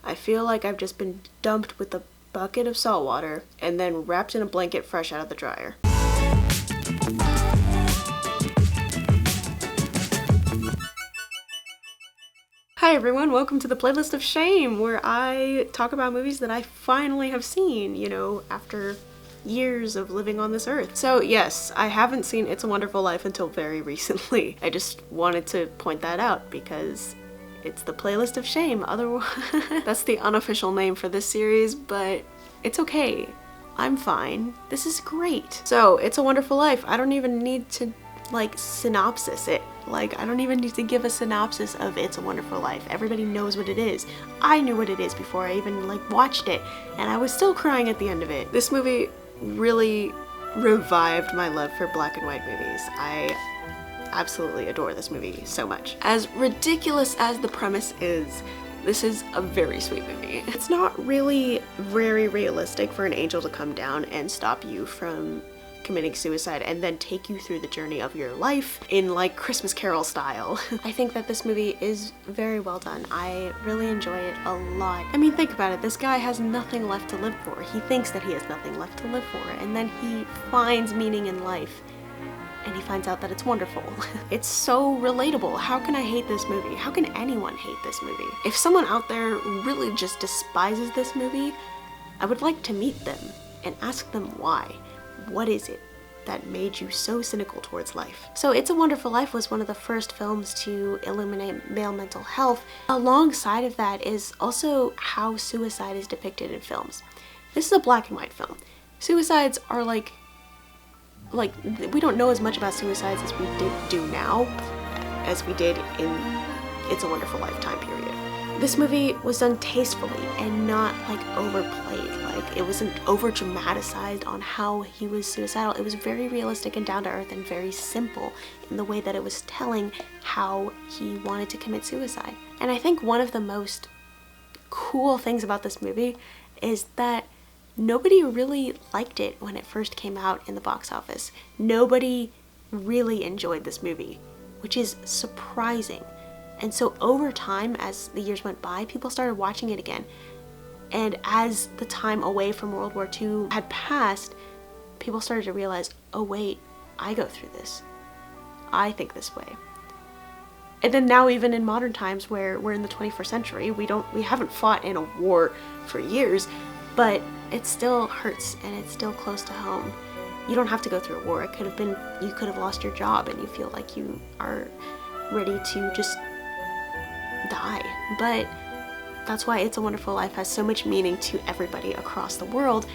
I feel like I've just been dumped with a bucket of salt water and then wrapped in a blanket fresh out of the dryer. Hi everyone, welcome to the playlist of shame, where I talk about movies that I finally have seen, you know, after years of living on this earth. So yes, I haven't seen It's a Wonderful Life until very recently. I just wanted to point that out because it's the playlist of shame. Otherwise, that's the unofficial name for this series, but it's okay. I'm fine. This is great. So, It's a Wonderful Life. I don't even need to, like, synopsis it. Like, I don't even need to give a synopsis of It's a Wonderful Life. Everybody knows what it is. I knew what it is before I even, like, watched it, and I was still crying at the end of it. This movie really revived my love for black and white movies. I absolutely adore this movie so much. As ridiculous as the premise is, this is a very sweet movie. It's not really very realistic for an angel to come down and stop you from committing suicide and then take you through the journey of your life in like Christmas Carol style. I think that this movie is very well done. I really enjoy it a lot. I mean, think about it. This guy has nothing left to live for. He thinks that he has nothing left to live for, and then he finds meaning in life. And he finds out that it's wonderful. It's so relatable. How can I hate this movie? How can anyone hate this movie? If someone out there really just despises this movie, I would like to meet them and ask them why. What is it that made you so cynical towards life? So It's a Wonderful Life was one of the first films to illuminate male mental health. Alongside of that is also how suicide is depicted in films. This is a black and white film. Suicides are like we don't know as much about suicides as we do now as we did in It's a Wonderful Life time period. This movie was done tastefully and not like overplayed. Like, it wasn't over dramatized on how he was suicidal. It was very realistic and down to earth and very simple in the way that it was telling how he wanted to commit suicide. And I think one of the most cool things about this movie is that nobody really liked it when it first came out in the box office. Nobody really enjoyed this movie, which is surprising. And so over time, as the years went by, people started watching it again. And as the time away from World War II had passed, people started to realize, oh wait, I go through this. I think this way. And then now, even in modern times where we're in the 21st century, we haven't fought in a war for years, but it still hurts and it's still close to home. You don't have to go through a war. It could have been, you could have lost your job and you feel like you are ready to just die. But that's why It's a Wonderful Life has so much meaning to everybody across the world.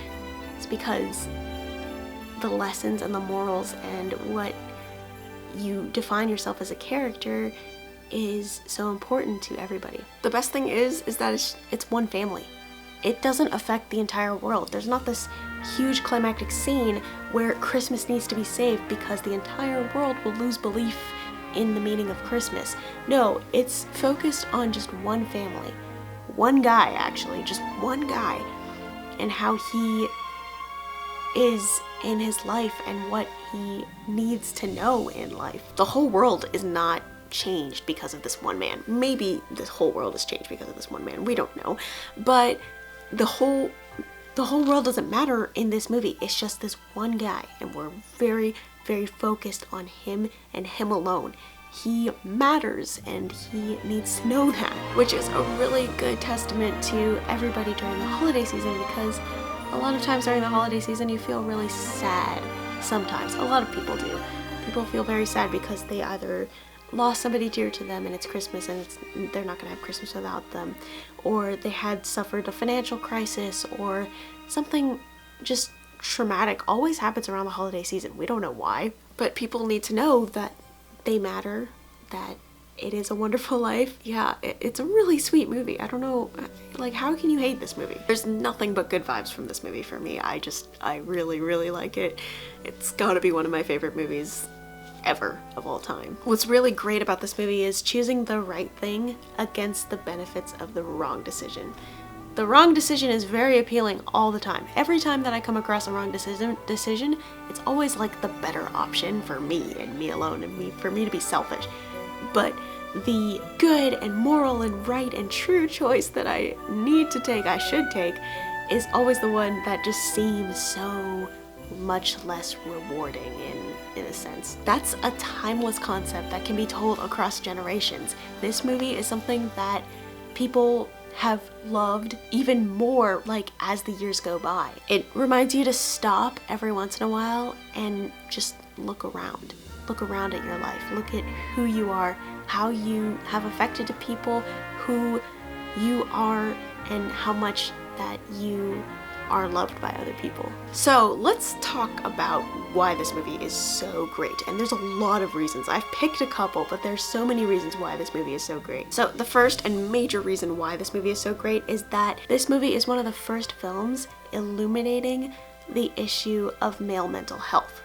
It's because the lessons and the morals and what you define yourself as a character is so important to everybody. The best thing is that it's one family. It doesn't affect the entire world. There's not this huge climactic scene where Christmas needs to be saved because the entire world will lose belief in the meaning of Christmas. No, it's focused on just one family. One guy, actually, just one guy, and how he is in his life and what he needs to know in life. The whole world is not changed because of this one man. Maybe this whole world is changed because of this one man. We don't know. But the whole world doesn't matter in this movie. It's just this one guy, and we're very, very focused on him and him alone. He matters, and he needs to know that, which is a really good testament to everybody during the holiday season, because a lot of times during the holiday season you feel really sad. Sometimes. A lot of people do. People feel very sad because they either lost somebody dear to them and it's Christmas and they're not going to have Christmas without them, or they had suffered a financial crisis, or something just traumatic always happens around the holiday season. We don't know why, but people need to know that they matter, that it is a wonderful life. Yeah, it's a really sweet movie. I don't know, like, how can you hate this movie? There's nothing but good vibes from this movie for me. I really, really like it. It's gotta be one of my favorite movies ever of all time. What's really great about this movie is choosing the right thing against the benefits of the wrong decision. The wrong decision is very appealing all the time. Every time that I come across a wrong decision, it's always like the better option for me and me alone, and for me to be selfish. But the good and moral and right and true choice that I need to take, I should take, is always the one that just seems so much less rewarding in a sense. That's a timeless concept that can be told across generations. This movie is something that people have loved even more, like, as the years go by. It reminds you to stop every once in a while and just look around. Look around at your life. Look at who you are, how you have affected people, who you are, and how much that you are loved by other people. So let's talk about why this movie is so great. And there's a lot of reasons. I've picked a couple, but there's so many reasons why this movie is so great. So the first and major reason why this movie is so great is that this movie is one of the first films illuminating the issue of male mental health.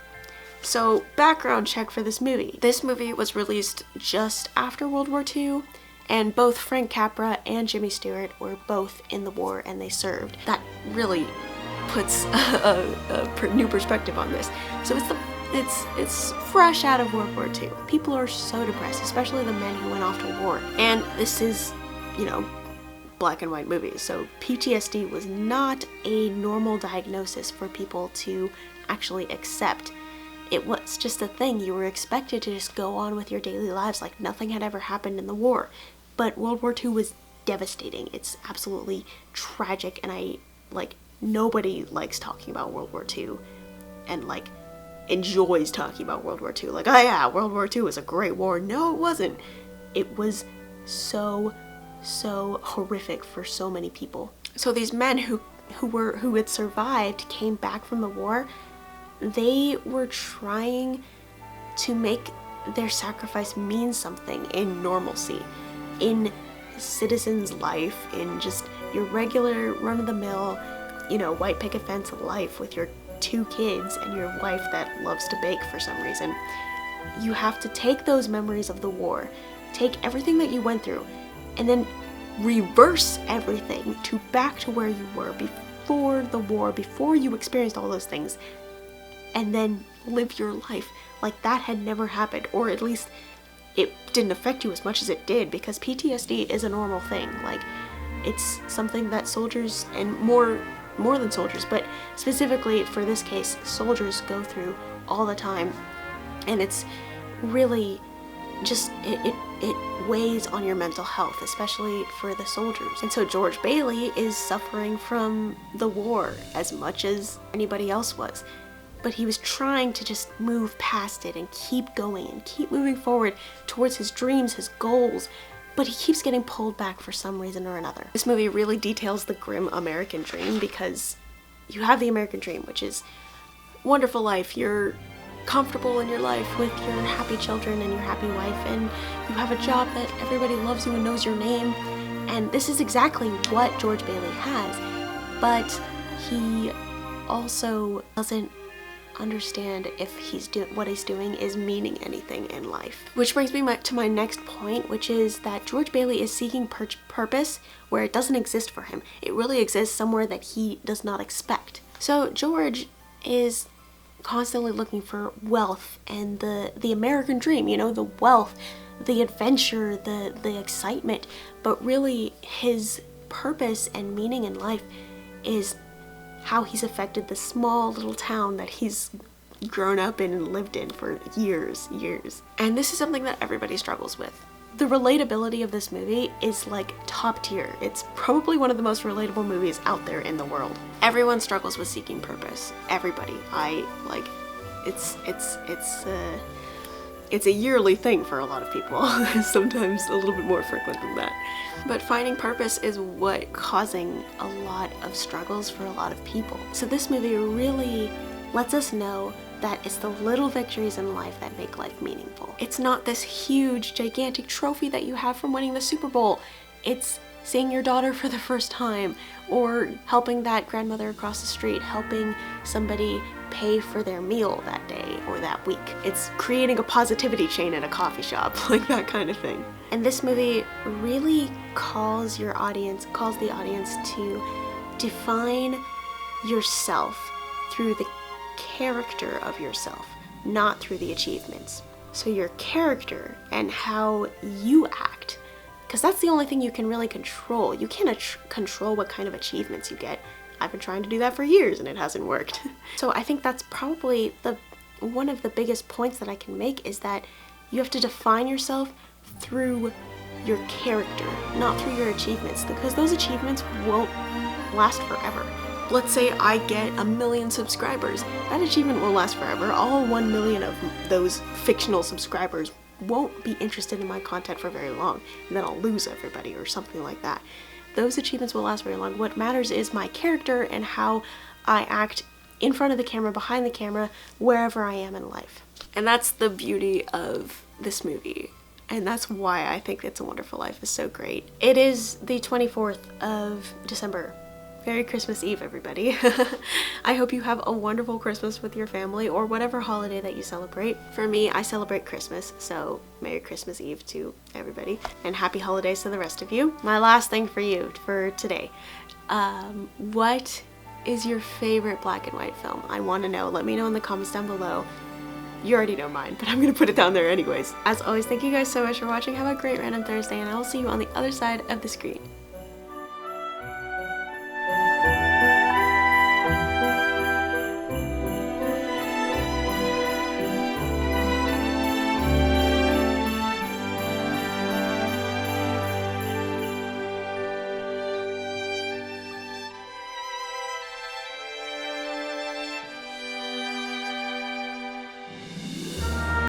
So background check for this movie. This movie was released just after World War II, and both Frank Capra and Jimmy Stewart were both in the war and they served. That really puts a new perspective on this. So it's fresh out of World War II. People are so depressed, especially the men who went off to war. And this is, you know, black and white movie. So PTSD was not a normal diagnosis for people to actually accept. It was just a thing. You were expected to just go on with your daily lives like nothing had ever happened in the war. But World War II was devastating. It's absolutely tragic, and nobody likes talking about World War II and enjoys talking about World War II. Like, oh yeah, World War II was a great war. No, it wasn't. It was so horrific for so many people. So these men who had survived, came back from the war, they were trying to make their sacrifice mean something in normalcy, in citizens' life, in just your regular run-of-the-mill, white picket fence life with your 2 kids and your wife that loves to bake for some reason. You have to take those memories of the war, take everything that you went through, and then reverse everything back to where you were before the war, before you experienced all those things, and then live your life like that had never happened, or at least it didn't affect you as much as it did, because PTSD is a normal thing. Like, it's something that soldiers, and more than soldiers, but specifically for this case, soldiers go through all the time, and it's really just, it weighs on your mental health, especially for the soldiers. And so George Bailey is suffering from the war as much as anybody else was. But he was trying to just move past it and keep going and keep moving forward towards his dreams, his goals, but he keeps getting pulled back for some reason or another. This movie really details the grim American dream, because you have the American dream, which is wonderful life. You're comfortable in your life with your happy children and your happy wife, and you have a job that everybody loves you and knows your name, and this is exactly what George Bailey has, but he also doesn't understand if what he's doing is meaning anything in life. Which brings me to my next point, which is that George Bailey is seeking purpose where it doesn't exist for him. It really exists somewhere that he does not expect. So George is constantly looking for wealth and the American dream, the wealth, the adventure, the excitement, but really his purpose and meaning in life is how he's affected the small little town that he's grown up in and lived in for years. And this is something that everybody struggles with. The relatability of this movie is top tier. It's probably one of the most relatable movies out there in the world. Everyone struggles with seeking purpose. Everybody. It's a yearly thing for a lot of people, sometimes a little bit more frequent than that. But finding purpose is what causing a lot of struggles for a lot of people. So this movie really lets us know that it's the little victories in life that make life meaningful. It's not this huge, gigantic trophy that you have from winning the Super Bowl. It's seeing your daughter for the first time, or helping that grandmother across the street, helping somebody pay for their meal that day or that week. It's creating a positivity chain at a coffee shop, that kind of thing. And this movie really calls the audience to define yourself through the character of yourself, not through the achievements. So your character and how you act, because that's the only thing you can really control. You can't control what kind of achievements you get. I've been trying to do that for years and it hasn't worked. So I think that's probably one of the biggest points that I can make, is that you have to define yourself through your character, not through your achievements, because those achievements won't last forever. Let's say I get 1 million subscribers. That achievement will last forever. All 1 million of those fictional subscribers won't be interested in my content for very long, and then I'll lose everybody or something like that. Those achievements will last very long. What matters is my character and how I act in front of the camera, behind the camera, wherever I am in life. And that's the beauty of this movie. And that's why I think It's a Wonderful Life is so great. It is the 24th of December. Merry Christmas Eve, everybody. I hope you have a wonderful Christmas with your family, or whatever holiday that you celebrate. For me, I celebrate Christmas, so Merry Christmas Eve to everybody, and happy holidays to the rest of you. My last thing for you for today. What is your favorite black and white film? I want to know. Let me know in the comments down below. You already know mine, but I'm gonna put it down there anyways. As always, thank you guys so much for watching. Have a great random Thursday, and I will see you on the other side of the screen.